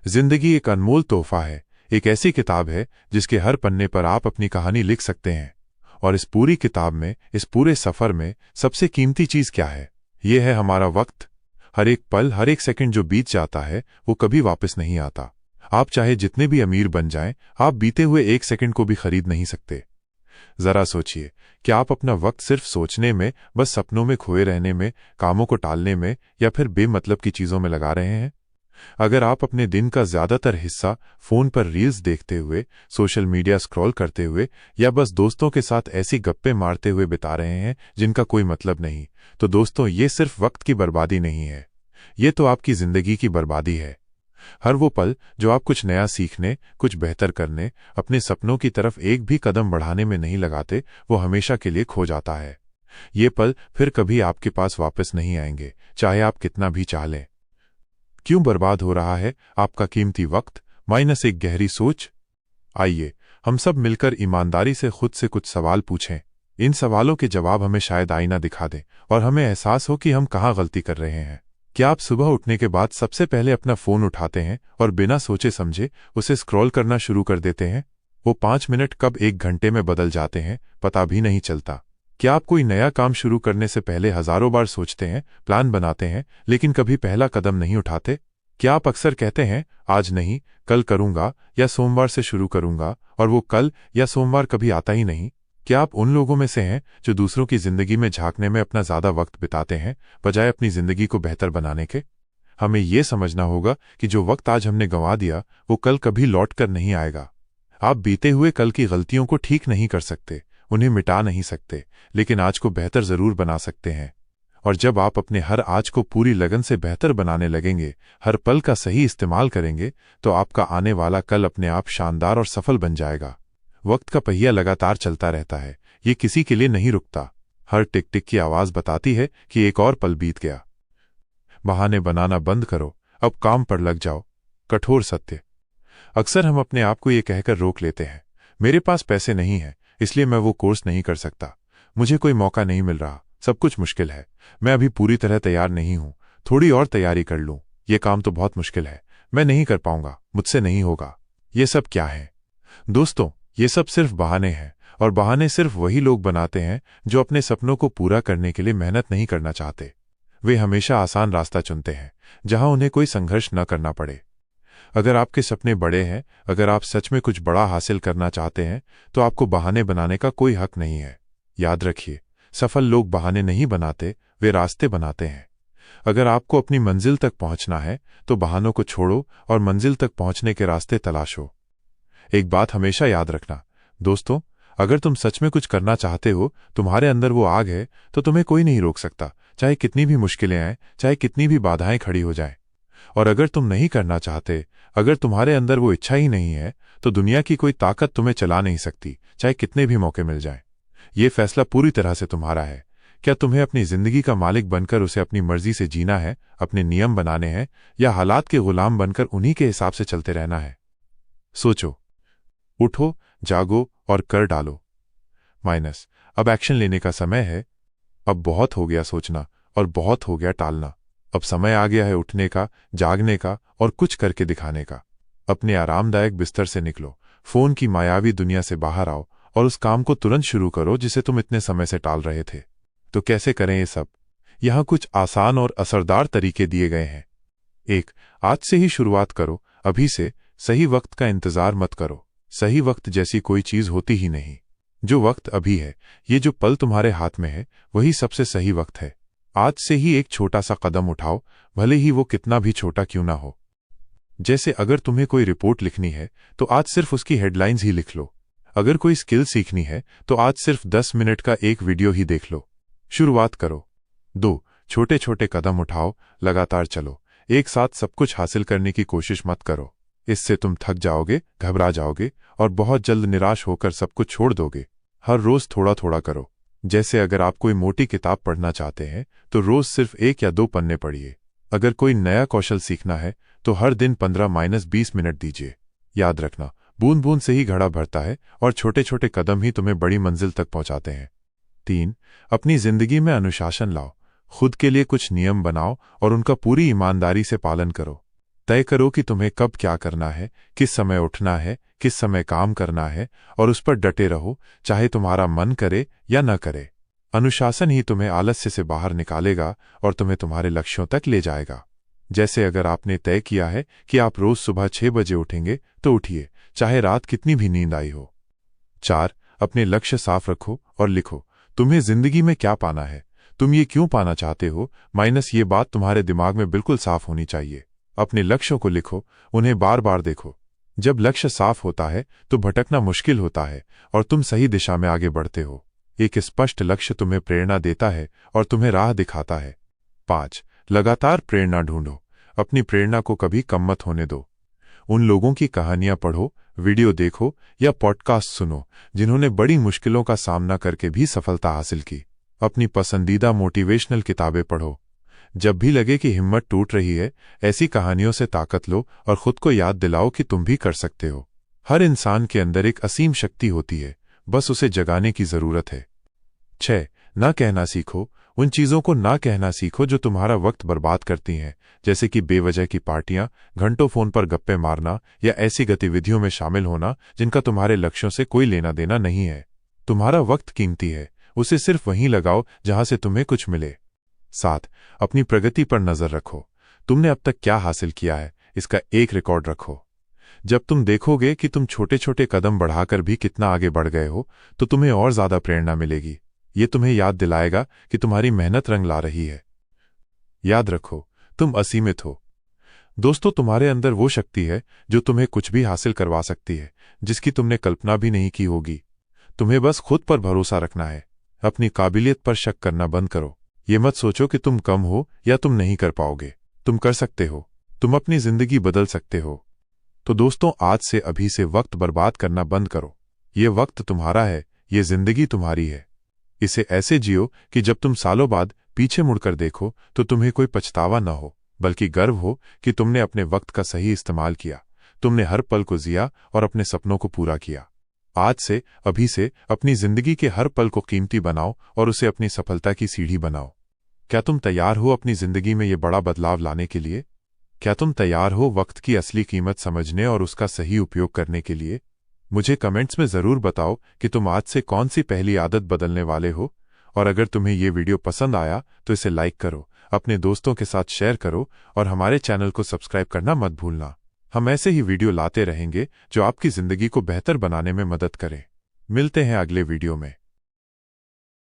जिंदगी एक अनमोल तोहफा है, एक ऐसी किताब है जिसके हर पन्ने पर आप अपनी कहानी लिख सकते हैं। और इस पूरी किताब में, इस पूरे सफर में सबसे कीमती चीज क्या है? ये है हमारा वक्त। हर एक पल, हर एक सेकंड जो बीत जाता है वो कभी वापस नहीं आता। आप चाहे जितने भी अमीर बन जाएं, आप बीते हुए एक सेकंड को भी खरीद नहीं सकते। जरा सोचिए, क्या आप अपना वक्त सिर्फ सोचने में, बस सपनों में खोए रहने में, कामों को टालने में या फिर बेमतलब की चीजों में लगा रहे हैं? अगर आप अपने दिन का ज्यादातर हिस्सा फोन पर रील्स देखते हुए, सोशल मीडिया स्क्रॉल करते हुए या बस दोस्तों के साथ ऐसी गप्पे मारते हुए बिता रहे हैं जिनका कोई मतलब नहीं, तो दोस्तों ये सिर्फ वक्त की बर्बादी नहीं है, ये तो आपकी जिंदगी की बर्बादी है। हर वो पल जो आप कुछ नया सीखने, कुछ बेहतर करने, अपने सपनों की तरफ एक भी कदम बढ़ाने में नहीं लगाते, वो हमेशा के लिए खो जाता है। ये पल फिर कभी आपके पास वापस नहीं आएंगे, चाहे आप कितना भी चाह लें। क्यों बर्बाद हो रहा है आपका कीमती वक्त? माइनस एक गहरी सोच। आइए हम सब मिलकर ईमानदारी से खुद से कुछ सवाल पूछें। इन सवालों के जवाब हमें शायद आईना दिखा दें और हमें एहसास हो कि हम कहाँ गलती कर रहे हैं। क्या आप सुबह उठने के बाद सबसे पहले अपना फोन उठाते हैं और बिना सोचे समझे उसे स्क्रॉल करना शुरू कर देते हैं? वो 5 मिनट कब 1 घंटे में बदल जाते हैं पता भी नहीं चलता। क्या आप कोई नया काम शुरू करने से पहले हजारों बार सोचते हैं, प्लान बनाते हैं, लेकिन कभी पहला कदम नहीं उठाते? क्या आप अक्सर कहते हैं आज नहीं, कल करूंगा या सोमवार से शुरू करूंगा, और वो कल या सोमवार कभी आता ही नहीं? क्या आप उन लोगों में से हैं जो दूसरों की जिंदगी में झांकने में अपना ज्यादा वक्त बिताते हैं बजाय अपनी जिंदगी को बेहतर बनाने के? हमें यह समझना होगा कि जो वक्त आज हमने गंवा दिया वो कल कभी लौट कर नहीं आएगा। आप बीते हुए कल की गलतियों को ठीक नहीं कर सकते, उन्हें मिटा नहीं सकते, लेकिन आज को बेहतर जरूर बना सकते हैं। और जब आप अपने हर आज को पूरी लगन से बेहतर बनाने लगेंगे, हर पल का सही इस्तेमाल करेंगे, तो आपका आने वाला कल अपने आप शानदार और सफल बन जाएगा। वक्त का पहिया लगातार चलता रहता है, ये किसी के लिए नहीं रुकता। हर टिक टिक की आवाज बताती है कि एक और पल बीत गया। बहाने बनाना बंद करो, अब काम पर लग जाओ। कठोर सत्य। अक्सर हम अपने आप को ये कहकर रोक लेते हैं, मेरे पास पैसे नहीं है इसलिए मैं वो कोर्स नहीं कर सकता, मुझे कोई मौका नहीं मिल रहा, सब कुछ मुश्किल है, मैं अभी पूरी तरह तैयार नहीं हूं, थोड़ी और तैयारी कर लूं, ये काम तो बहुत मुश्किल है, मैं नहीं कर पाऊंगा, मुझसे नहीं होगा। ये सब क्या है दोस्तों? ये सब सिर्फ बहाने हैं, और बहाने सिर्फ वही लोग बनाते हैं जो अपने सपनों को पूरा करने के लिए मेहनत नहीं करना चाहते। वे हमेशा आसान रास्ता चुनते हैं जहां उन्हें कोई संघर्ष न करना पड़े। अगर आपके सपने बड़े हैं, अगर आप सच में कुछ बड़ा हासिल करना चाहते हैं, तो आपको बहाने बनाने का कोई हक नहीं है। याद रखिए, सफल लोग बहाने नहीं बनाते, वे रास्ते बनाते हैं। अगर आपको अपनी मंजिल तक पहुंचना है तो बहानों को छोड़ो और मंजिल तक पहुंचने के रास्ते तलाशो। एक बात हमेशा याद रखना दोस्तों, अगर तुम सच में कुछ करना चाहते हो, तुम्हारे अंदर वो आग है, तो तुम्हें कोई नहीं रोक सकता, चाहे कितनी भी मुश्किलें आएं, चाहे कितनी भी बाधाएं खड़ी हो जाएं। और अगर तुम नहीं करना चाहते, अगर तुम्हारे अंदर वो इच्छा ही नहीं है, तो दुनिया की कोई ताकत तुम्हें चला नहीं सकती, चाहे कितने भी मौके मिल जाएं। ये फैसला पूरी तरह से तुम्हारा है। क्या तुम्हें अपनी जिंदगी का मालिक बनकर उसे अपनी मर्जी से जीना है, अपने नियम बनाने हैं, या हालात के गुलाम बनकर उन्हीं के हिसाब से चलते रहना है? सोचो, उठो, जागो और कर डालो। माइनस अब एक्शन लेने का समय है। अब बहुत हो गया सोचना और बहुत हो गया टालना। अब समय आ गया है उठने का, जागने का और कुछ करके दिखाने का। अपने आरामदायक बिस्तर से निकलो, फोन की मायावी दुनिया से बाहर आओ और उस काम को तुरंत शुरू करो जिसे तुम इतने समय से टाल रहे थे। तो कैसे करें ये सब? यहां कुछ आसान और असरदार तरीके दिए गए हैं। 1. आज से ही शुरुआत करो, अभी से। सही वक्त का इंतजार मत करो, सही वक्त जैसी कोई चीज होती ही नहीं। जो वक्त अभी है, ये जो पल तुम्हारे हाथ में है, वही सबसे सही वक्त है। आज से ही एक छोटा सा कदम उठाओ, भले ही वो कितना भी छोटा क्यों ना हो। जैसे अगर तुम्हें कोई रिपोर्ट लिखनी है तो आज सिर्फ उसकी हेडलाइंस ही लिख लो। अगर कोई स्किल सीखनी है तो आज सिर्फ 10 मिनट का एक वीडियो ही देख लो। शुरुआत करो। 2. छोटे छोटे कदम उठाओ, लगातार चलो। एक साथ सब कुछ हासिल करने की कोशिश मत करो, इससे तुम थक जाओगे, घबरा जाओगे और बहुत जल्द निराश होकर सब कुछ छोड़ दोगे। हर रोज थोड़ा थोड़ा करो। जैसे अगर आप कोई मोटी किताब पढ़ना चाहते हैं तो रोज सिर्फ 1 या 2 पन्ने पढ़िए। अगर कोई नया कौशल सीखना है तो हर दिन 15-20 मिनट दीजिए। याद रखना, बूंद बूंद से ही घड़ा भरता है और छोटे छोटे कदम ही तुम्हें बड़ी मंजिल तक पहुंचाते हैं। 3. अपनी जिंदगी में अनुशासन लाओ। खुद के लिए कुछ नियम बनाओ और उनका पूरी ईमानदारी से पालन करो। तय करो कि तुम्हें कब क्या करना है, किस समय उठना है, किस समय काम करना है, और उस पर डटे रहो, चाहे तुम्हारा मन करे या न करे। अनुशासन ही तुम्हें आलस्य से बाहर निकालेगा और तुम्हें तुम्हारे लक्ष्यों तक ले जाएगा। जैसे अगर आपने तय किया है कि आप रोज सुबह 6 बजे उठेंगे, तो उठिए, चाहे रात कितनी भी नींद आई हो। 4. अपने लक्ष्य साफ रखो और लिखो। तुम्हें जिंदगी में क्या पाना है, तुम ये क्यों पाना चाहते हो, ये बात तुम्हारे दिमाग में बिल्कुल साफ होनी चाहिए। अपने लक्ष्यों को लिखो, उन्हें बार बार देखो। जब लक्ष्य साफ होता है तो भटकना मुश्किल होता है और तुम सही दिशा में आगे बढ़ते हो। एक स्पष्ट लक्ष्य तुम्हें प्रेरणा देता है और तुम्हें राह दिखाता है। 5. लगातार प्रेरणा ढूंढो। अपनी प्रेरणा को कभी कम मत होने दो। उन लोगों की कहानियां पढ़ो, वीडियो देखो या पॉडकास्ट सुनो जिन्होंने बड़ी मुश्किलों का सामना करके भी सफलता हासिल की। अपनी पसंदीदा मोटिवेशनल किताबें पढ़ो। जब भी लगे कि हिम्मत टूट रही है, ऐसी कहानियों से ताकत लो और खुद को याद दिलाओ कि तुम भी कर सकते हो। हर इंसान के अंदर एक असीम शक्ति होती है, बस उसे जगाने की जरूरत है। 6. ना कहना सीखो। उन चीजों को ना कहना सीखो जो तुम्हारा वक्त बर्बाद करती हैं, जैसे कि बेवजह की पार्टियां, घंटों फोन पर गप्पे मारना या ऐसी गतिविधियों में शामिल होना जिनका तुम्हारे लक्ष्यों से कोई लेना देना नहीं है। तुम्हारा वक्त कीमती है, उसे सिर्फ वहीं लगाओ जहां से तुम्हें कुछ मिले। 7. अपनी प्रगति पर नजर रखो। तुमने अब तक क्या हासिल किया है, इसका एक रिकॉर्ड रखो। जब तुम देखोगे कि तुम छोटे छोटे कदम बढ़ाकर भी कितना आगे बढ़ गए हो, तो तुम्हें और ज्यादा प्रेरणा मिलेगी। ये तुम्हें याद दिलाएगा कि तुम्हारी मेहनत रंग ला रही है। याद रखो, तुम असीमित हो। दोस्तों, तुम्हारे अंदर वो शक्ति है जो तुम्हें कुछ भी हासिल करवा सकती है, जिसकी तुमने कल्पना भी नहीं की होगी। तुम्हें बस खुद पर भरोसा रखना है। अपनी काबिलियत पर शक करना बंद करो। ये मत सोचो कि तुम कम हो या तुम नहीं कर पाओगे। तुम कर सकते हो। तुम अपनी जिंदगी बदल सकते हो। तो दोस्तों, आज से अभी से वक्त बर्बाद करना बंद करो। ये वक्त तुम्हारा है, ये जिंदगी तुम्हारी है। इसे ऐसे जियो कि जब तुम सालों बाद पीछे मुड़कर देखो तो तुम्हें कोई पछतावा न हो, बल्कि गर्व हो कि तुमने अपने वक्त का सही इस्तेमाल किया। तुमने हर पल को जिया और अपने सपनों को पूरा किया। आज से, अभी से अपनी जिंदगी के हर पल को कीमती बनाओ और उसे अपनी सफलता की सीढ़ी बनाओ। क्या तुम तैयार हो अपनी जिंदगी में ये बड़ा बदलाव लाने के लिए? क्या तुम तैयार हो वक्त की असली कीमत समझने और उसका सही उपयोग करने के लिए? मुझे कमेंट्स में जरूर बताओ कि तुम आज से कौन सी पहली आदत बदलने वाले हो। और अगर तुम्हें ये वीडियो पसंद आया तो इसे लाइक करो, अपने दोस्तों के साथ शेयर करो और हमारे चैनल को सब्सक्राइब करना मत भूलना। हम ऐसे ही वीडियो लाते रहेंगे जो आपकी जिंदगी को बेहतर बनाने में मदद करें। मिलते हैं अगले वीडियो में।